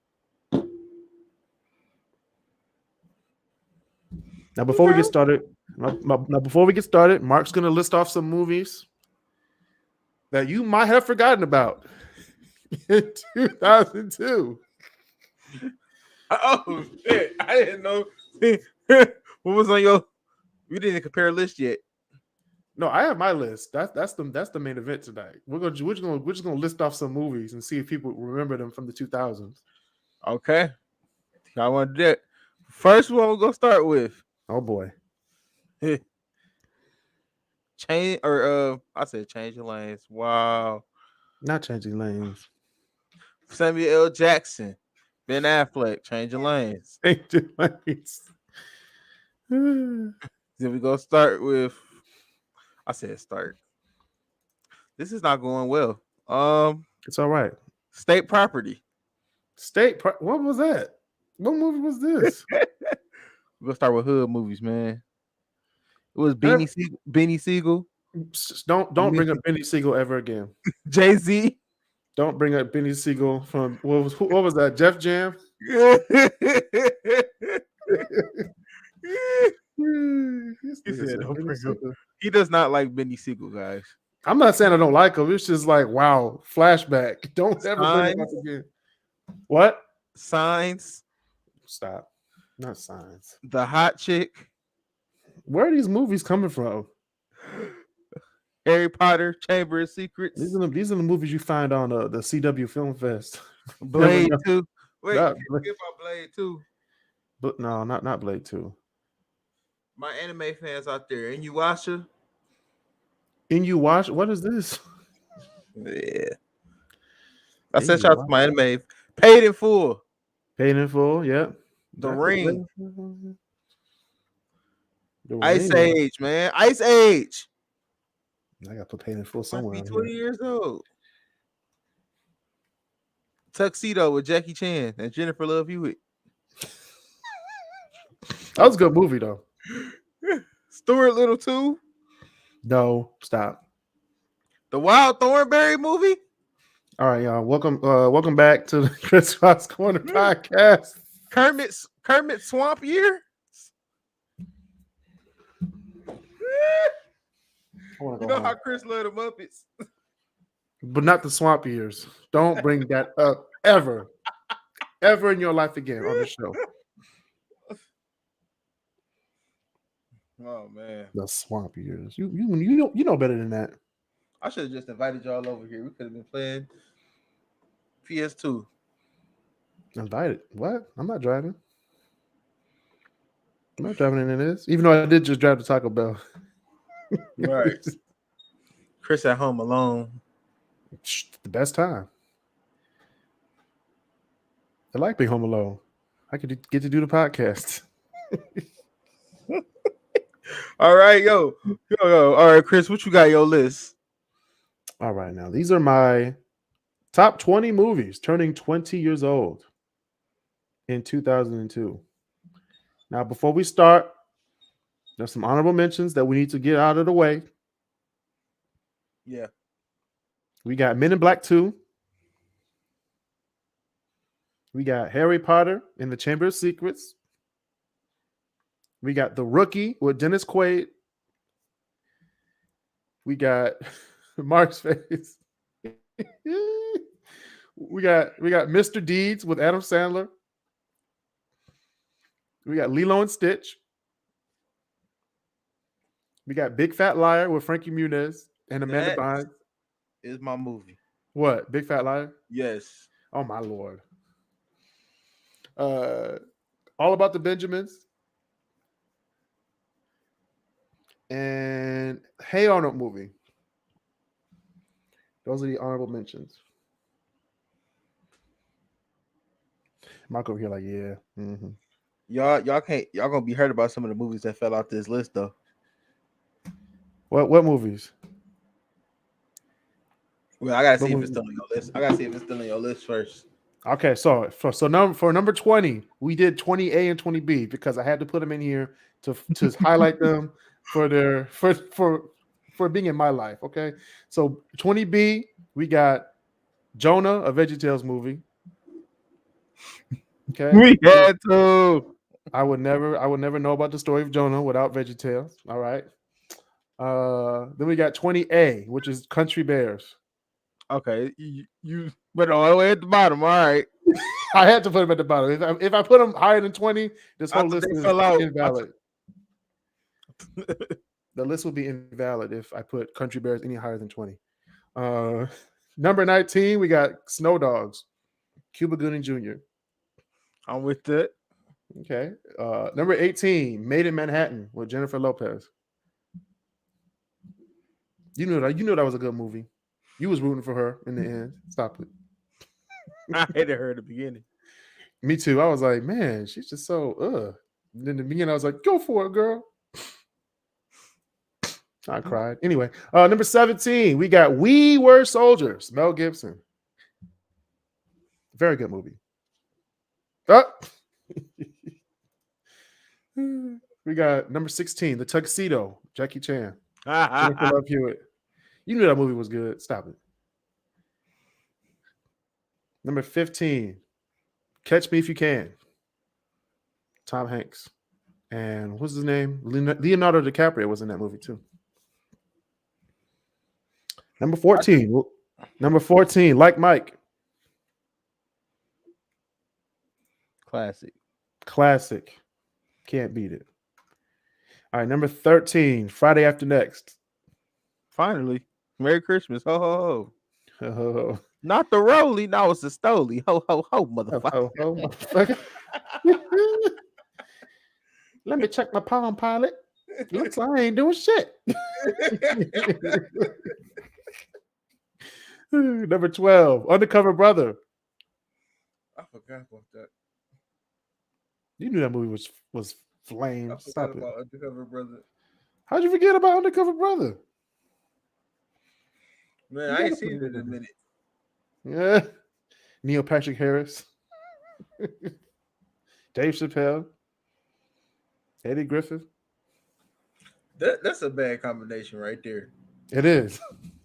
A: Now, before we get started, Mark's going to list off some movies that you might have forgotten about in 2002.
D: Oh, shit. I didn't know. What was on your... We didn't compare a list yet.
A: No, I have my list. That's the main event tonight. We're just gonna list off some movies and see if people remember them from the 2000s.
D: Okay. I want to do that. First one we're gonna start with.
A: Oh boy.
D: Change your lanes. Wow.
A: Not changing lanes.
D: Samuel L. Jackson, Ben Affleck, change your lanes.
A: Changing lanes.
D: Then we go start with. I said start. This is not going well.
A: It's all right.
D: State Property.
A: What was that? What movie was this?
D: We're gonna start with hood movies, man. It was Beanie Siegel.
A: Don't bring up Benny Siegel ever again.
D: Jay-Z.
A: Don't bring up Benny Siegel from what was that? Jeff Jam.
D: He does not like Benny Siegel, guys.
A: I'm not saying I don't like him. It's just like, wow, flashback. Don't ever bring him up again. What?
D: Signs.
A: Stop. Not Signs.
D: The Hot Chick.
A: Where are these movies coming from?
D: Harry Potter, Chamber of Secrets.
A: These are the movies you find on the CW Film Fest.
D: Blade 2. Wait,
A: Not
D: you can't give out Blade 2.
A: But no, not Blade 2.
D: My anime fans out there, Inuyasha.
A: What is this?
D: Yeah. I sent y'all to my anime. Paid in Full.
A: Paid in Full, yeah.
D: The Ring. Ice Age, man. Ice Age.
A: I got to put Paid in Full somewhere.
D: Must be 20 years old. Tuxedo with Jackie Chan and Jennifer Love Hewitt.
A: That was a good movie, though.
D: Stuart Little 2.
A: No, stop.
D: The Wild Thornberry movie.
A: All right, y'all. Welcome back to the Crisscross Corner podcast.
D: Kermit Swamp Year. You know how Chris loved the Muppets.
A: But not the Swamp Years. Don't bring that up ever in your life again on the show.
D: Oh man,
A: the Swamp Years. You know better than that.
D: I should have just invited y'all over here. We could have been playing PS2.
A: Invited? What? I'm not driving. I'm not driving into this, even though I did just drive to Taco Bell.
D: Right. Kris at home alone.
A: The best time. I like being home alone. I could get to do the podcast.
D: All right, yo. All right, Kris, what you got your list?
A: All right, now these are my top 20 movies turning 20 years old in 2002. Now, before we start, there's some honorable mentions that we need to get out of the way.
D: Yeah.
A: We got Men in Black 2. We got Harry Potter and the Chamber of Secrets. We got The Rookie with Dennis Quaid. We got Mark's face. we got Mr. Deeds with Adam Sandler. We got Lilo and Stitch. We got Big Fat Liar with Frankie Muniz and Amanda Bynes.
D: Is my movie.
A: What? Big Fat Liar?
D: Yes.
A: Oh my Lord. All About the Benjamins. And Hey Arnold movie. Those are the honorable mentions. Mark over here like, yeah. Mm-hmm.
D: Y'all gonna be hurt about some of the movies that fell off this list though.
A: What movies?
D: Well, I gotta see if it's still on your list. I gotta see if it's still on your list first.
A: Okay, so for number 20, we did 20A and 20B because I had to put them in here to highlight them for being in my life. Okay, so 20B, we got Jonah, a Veggietales movie. Okay,
D: we had to.
A: I would never know about the story of Jonah without Veggietales. All right. Then we got 20A, which is Country Bears.
D: Okay, you went all the way at the bottom. All right,
A: I had to put them at the bottom. If I put them higher than 20, this whole list is invalid. The list would be invalid if I put Country Bears any higher than 20. Number 19, we got Snow Dogs, Cuba Gooding Jr.
D: I'm with that.
A: Okay. Number 18, Made in Manhattan with Jennifer Lopez. You knew that was a good movie. You was rooting for her in the end. Stop it.
D: I hated her at the beginning.
A: Me too. I was like, man, she's just so And in the beginning, I was like, go for it, girl. I cried. Anyway, number 17, we got We Were Soldiers, Mel Gibson. Very good movie. We got number 16, The Tuxedo, Jackie Chan. Jennifer Love Hewitt. You knew that movie was good. Stop it. Number 15, Catch Me If You Can. Tom Hanks. And what's his name? Leonardo DiCaprio was in that movie too. Number 14, Like Mike. Classic. Can't beat it. All right, number 13, Friday After Next.
D: Finally. Merry Christmas. Ho, ho, ho.
A: Oh.
D: Not the Rolly. No, it's the Stoli. Ho, ho, ho, motherfucker.
A: Oh, motherfucker. Let me check my Palm Pilot. Looks like I ain't doing shit. Number 12, Undercover Brother.
B: I forgot about that.
A: You knew that movie was flame.
B: I
A: Stop
B: forgot
A: it.
B: about Undercover Brother.
A: How'd you forget about Undercover Brother?
B: Man, I ain't seen it in a minute.
A: Yeah. Neil Patrick Harris. Dave Chappelle. Eddie Griffin.
B: That's a bad combination right there.
A: It is.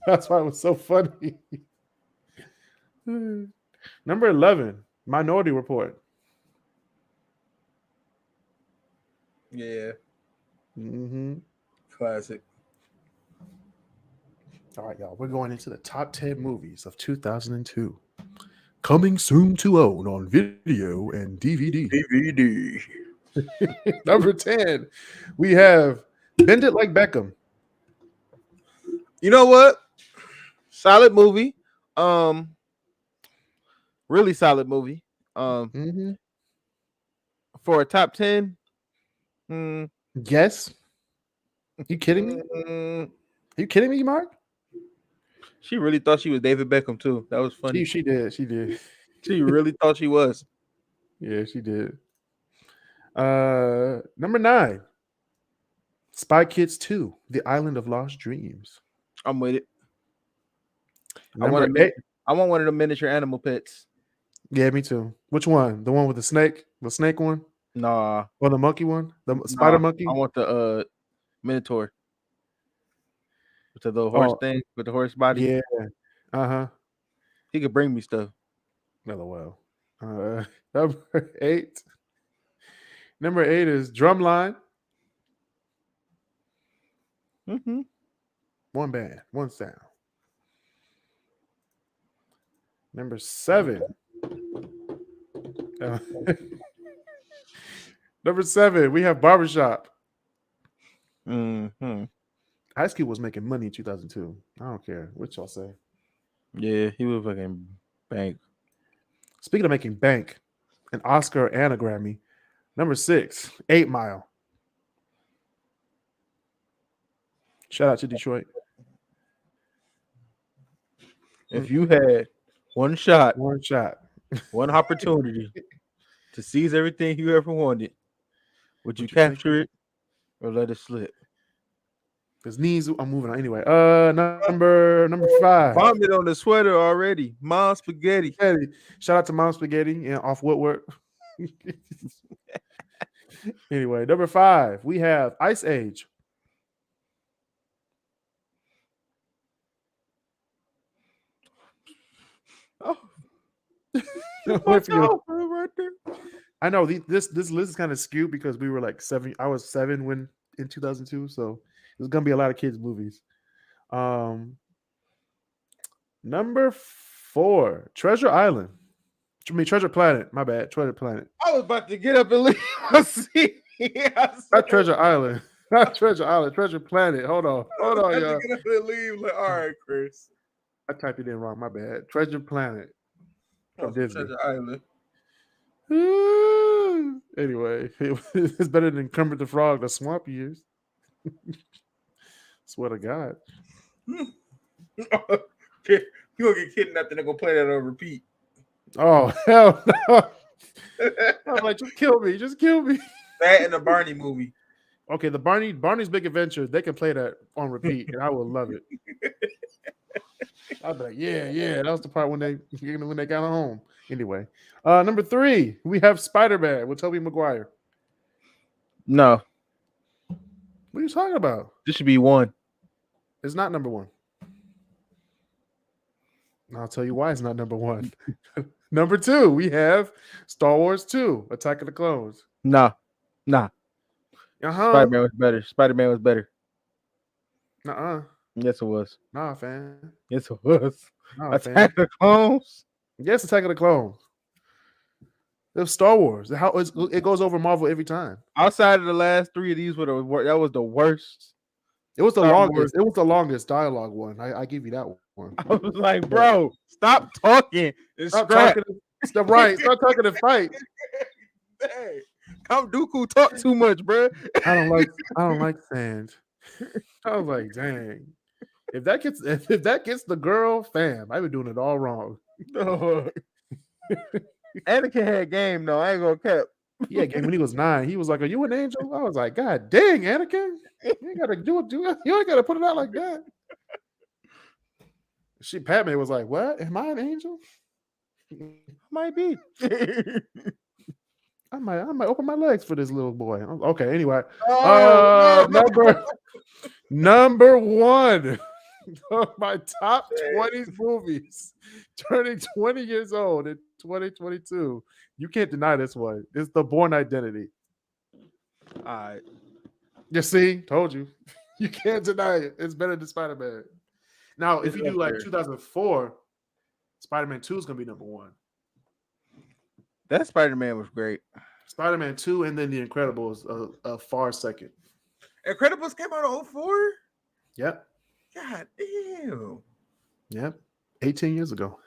A: That's why it was so funny. Number 11, Minority Report.
B: Yeah.
A: Mm-hmm.
B: Classic.
A: All right, y'all. We're going into the top 10 movies of 2002. Coming soon to own on video and DVD. Number 10, we have Bend It Like Beckham.
D: You know what? Solid movie. Really solid movie. For a top 10,
A: Yes. You kidding me? You kidding me, Mark?
D: She really thought she was David Beckham too. That was funny.
A: She did. She did.
D: She really thought she was.
A: Yeah, she did. Number 9. Spy Kids 2, The Island of Lost Dreams.
D: I'm with it.
A: Number 8.
D: I want one of the miniature animal pets.
A: Yeah, me too. Which one? The one with the snake? The snake one?
D: Nah.
A: Or the monkey one? The spider monkey?
D: I want the Minotaur. With the little horse thing, with the horse body.
A: Yeah. Uh-huh.
D: He could bring me stuff.
A: LOL. Number 8. Number 8 is Drumline. One band, one sound. Number 7. Number 7, we have Barbershop. Ice Cube was making money in 2002. I don't care what y'all say.
D: Yeah, he was fucking bank.
A: Speaking of making bank, an Oscar and a Grammy. Number 6, 8 Mile. Shout out to Detroit.
D: If you had one shot, one opportunity to seize everything you ever wanted, would you capture it or let it slip?
A: His knees. I'm moving on anyway. Number 5.
D: Vomit on the sweater already. Mom Spaghetti.
A: Shout out to Mom Spaghetti and off Woodward. Anyway, number 5, we have Ice Age.
D: Oh.
A: I know this list is kind of skewed because we were like 7. I was 7 when in 2002, so there's gonna be a lot of kids movies. Number 4, Treasure Island. Treasure Planet. My bad. Treasure Planet.
D: I was about to get up and leave.
A: Not Treasure Island. Not Treasure Island. Treasure Planet. Hold on, y'all.
D: Get up and leave. Like, all right, Chris.
A: I typed it in wrong. My bad. Treasure Planet. From Disney.
D: Treasure Island.
A: Anyway, it's better than Kermit the Frog, the Swamp Years. Swear to God.
D: You gonna get kidnapped and they're gonna play that on repeat.
A: Oh, hell no. I'm like, just kill me. Just kill me.
D: That and the Barney movie.
A: Okay, the Barney's Big Adventure, they can play that on repeat, and I will love it. I'll be like, yeah. That was the part when they got home. Anyway, number 3, we have Spider-Man with Tobey Maguire.
D: No.
A: What are you talking about?
D: This should be 1.
A: It's not number 1. I'll tell you why it's not number 1. Number 2, we have Star Wars 2, Attack of the Clones.
D: Nah. Spider-Man was better.
A: Nuh-uh.
D: Yes, it was.
A: Nah, fam.
D: Yes, it was.
A: Nah,
D: Attack of the Clones.
A: Yes, Attack of the Clones. It was Star Wars. It goes over Marvel every time.
D: Outside of the last 3 of these, that was the worst.
A: It was the longest. It was the longest dialogue one. I give you that one.
D: I was like, bro, stop talking.
A: Stop talking. Stop talking to fight.
D: Hey, Count Dooku talk too much, bro.
A: I don't like sand. I was like, dang. If that gets the girl, fam, I've been doing it all wrong.
D: Anakin had game though. I ain't gonna cap.
A: Yeah, game when he was 9. He was like, "Are you an angel?" I was like, "God dang, Anakin, you ain't gotta do it. You ain't gotta put it out like that." Padme was like, "What? Am I an angel?"
D: Might be.
A: I might open my legs for this little boy. Okay, anyway. Number 1 of my top 20 movies turning 20 years old in 2022. You can't deny this one. It's The Bourne Identity.
D: All right.
A: You see? Told you. You can't deny it. It's better than Spider-Man. Now, if you do like 2004, Spider-Man 2 is going to be number 1.
D: That Spider-Man was great.
A: Spider-Man 2 and then The Incredibles a far second.
D: Incredibles came out in 2004?
A: Yep.
D: God damn.
A: Yep. 18 years ago.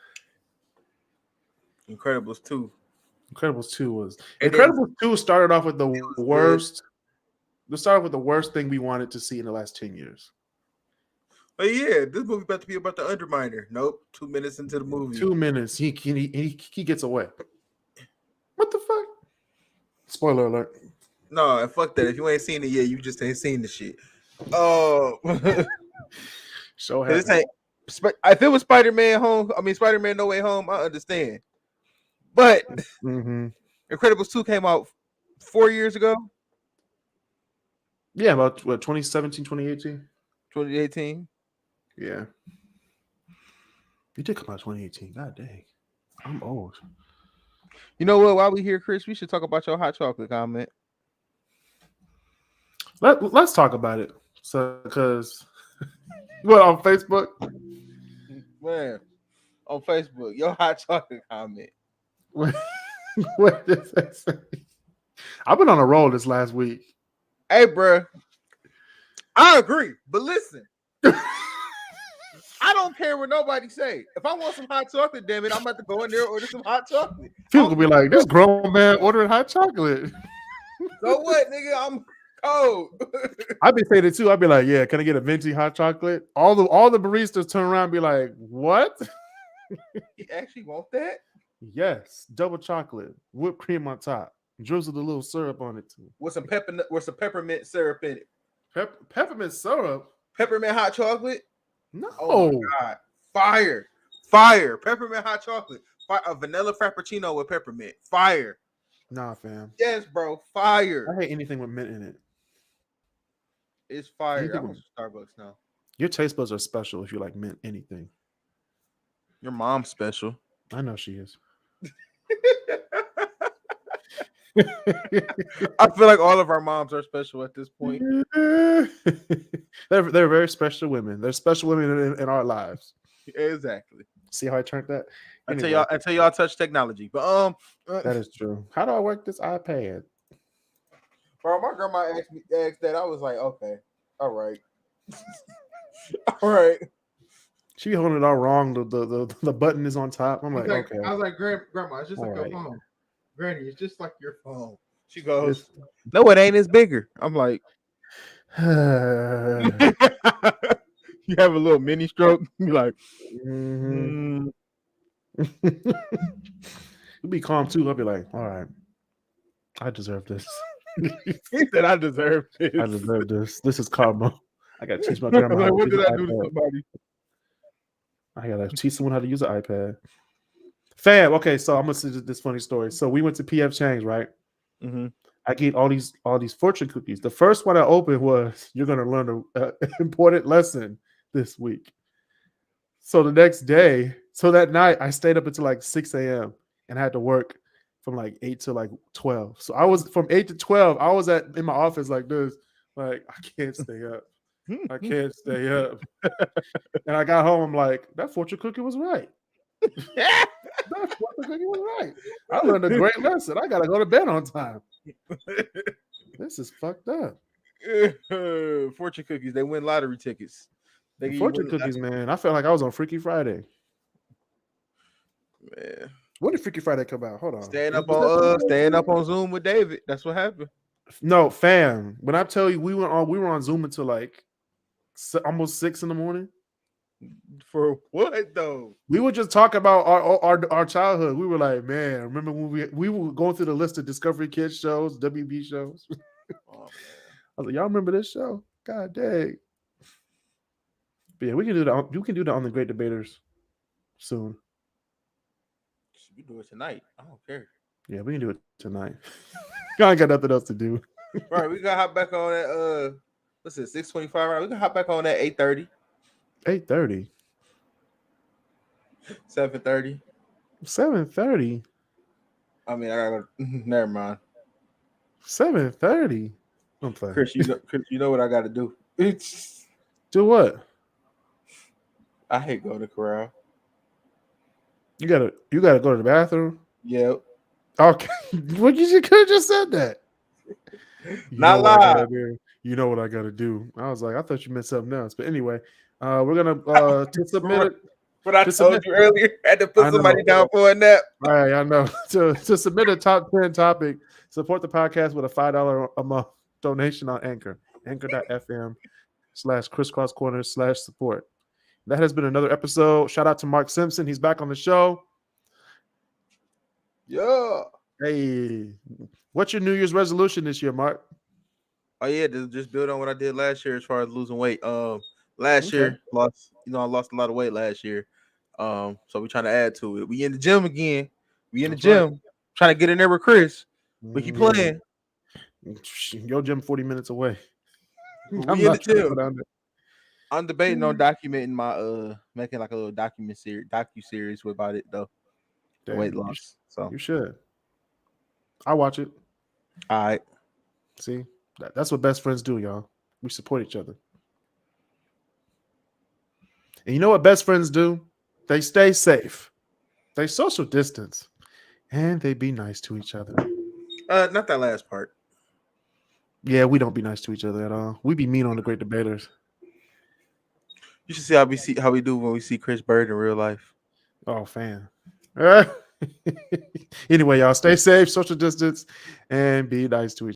D: Incredibles 2.
A: Incredibles 2 was... Incredibles 2 started off with the worst Let's start with the worst thing we wanted to see in the last 10 years.
D: Oh yeah, this movie about to be about the Underminer. Nope, 2 minutes into the movie.
A: 2 minutes, he gets away. What the fuck? Spoiler alert.
D: No, and fuck that. If you ain't seen it yet, you just ain't seen the shit. Oh,
A: So
D: this
A: happy.
D: ain't. If it was Spider-Man Spider-Man No Way Home, I understand. But Incredibles 2 came out 4 years ago.
A: Yeah, about what, 2017, 2018?
D: 2018.
A: Yeah. You did come out 2018. God dang. I'm old.
D: You know what? While we here, Chris, we should talk about your hot chocolate comment.
A: Let's talk about it. So, because what, on Facebook?
D: Man, on Facebook, your hot chocolate comment.
A: What does that say? I've been on a roll this last week.
D: Hey, bro, I agree, but listen, I don't care what nobody say. If I want some hot chocolate, damn it, I'm about to go in there and order some hot chocolate.
A: People will be like, "This grown man ordering hot chocolate."
D: So what, nigga? I'm cold.
A: I'd be saying it too. I'd be like, "Yeah, can I get a venti hot chocolate?" All the baristas turn around and be like, "What?"
D: You actually want that?
A: Yes, double chocolate, whipped cream on top, drizzle the little syrup on it too.
D: With some peppermint syrup in it.
A: Peppermint syrup?
D: Peppermint hot chocolate?
A: No.
D: Oh my god, fire! Peppermint hot chocolate. A vanilla frappuccino with peppermint. Fire.
A: Nah, fam.
D: Yes, bro. Fire.
A: I hate anything with mint in it.
D: It's fire.
A: Anything
D: I'm
A: with-
D: on Starbucks now.
A: Your taste buds are special if you like mint anything.
D: Your mom's special.
A: I know she is.
D: I feel like all of our moms are special at this point.
A: They're very special women. They're special women in our lives.
D: Exactly.
A: See how I turned that?
D: Until y'all touch technology. But
A: that is true. How do I work this iPad?
D: bro, my grandma asked that. I was like, okay, all right. All right.
A: She holding it all wrong. The button is on top. I'm like, okay.
B: I was like, Grandma, it's just
A: All
B: like
A: right.
B: your phone. Granny, it's just like your phone.
D: She goes, no, it ain't. It's bigger. I'm like, you have a little mini stroke. You're like,
A: You be calm too. I'll be like, all right, I deserve this.
D: he said, I deserve this.
A: I deserve this. This is karma. I gotta teach my grandma.
D: Like,
A: how to
D: what
A: use
D: did
A: an
D: I do to
A: iPad.
D: somebody?
A: I gotta teach someone how to use an iPad. Fam, okay, so I'm gonna say this funny story. So we went to PF Chang's, right?
D: Mm-hmm.
A: I get all these fortune cookies. The first one I opened was, "You're gonna learn an important lesson this week." So the next day, so that night, I stayed up until like 6 a.m. and had to work from like 8 to like 12. So I was from 8 to 12. I was in my office like this, like I can't stay up. I can't stay up. And I got home. I'm like, that fortune cookie was right. That fortune cookie was right. I learned a great lesson. I gotta go to bed on time. This is fucked up.
D: Fortune cookies. They win lottery tickets.
A: The fortune cookies, man. I felt like I was on Freaky Friday.
D: Man.
A: When did Freaky Friday come out? Hold on.
D: Staying up on Zoom with David. That's what happened.
A: No, fam. When I tell you we were on Zoom until like almost 6 in the morning.
D: For what though?
A: We would just talk about our childhood. We were like, man, remember when we were going through the list of Discovery Kids shows, WB shows.
D: Oh, man.
A: I was like, y'all remember this show? God dang. But yeah, we can do that. You can do that on the Great Debaters soon.
D: We do it tonight. I don't care.
A: Yeah, we can do it tonight. I ain't got nothing else to do.
D: Right, we gotta hop back on that. What's it? 6:25. Right, we can hop back on that 8:30.
A: 8:30.
D: 7:30.
A: 7:30.
D: I mean, I gotta. Never mind.
A: 7:30. I'm playing.
D: Chris, you know what I gotta do.
A: Do what?
D: I hate going to corral.
A: You gotta go to the bathroom.
D: Yep.
A: Okay. Well, you could have just said that.
D: Not live.
A: You know what I gotta do. I was like, I thought you meant something else. But anyway, we're gonna to submit it.
D: But I told you earlier, I had to put somebody down for a nap.
A: All right, I know. To submit a top 10 topic, support the podcast with a $5 a month donation on Anchor. Anchor.fm/crisscrosscorners/support. That has been another episode. Shout out to Mark Simpson. He's back on the show.
D: Yeah.
A: Hey, what's your New Year's resolution this year, Mark?
D: Oh yeah, to just build on what I did last year as far as losing weight. Last year I lost a lot of weight last year. So we're trying to add to it. We in the gym again. We in the gym trying to get in there with Chris. We keep playing.
A: Your gym 40 minutes away.
D: We in the gym. I'm debating on documenting my making like a little docu-series about it though.
A: Damn,
D: weight loss. So
A: you should. I'll watch it.
D: All right.
A: See, that's what best friends do, y'all. We support each other. And you know what best friends do? They stay safe. They social distance. And they be nice to each other.
D: Not that last part.
A: Yeah, we don't be nice to each other at all. We be mean on the Great Debaters.
D: You should see how we do when we see Chris Bird in real life.
A: Oh, fan. Anyway, y'all stay safe, social distance, and be nice to each other.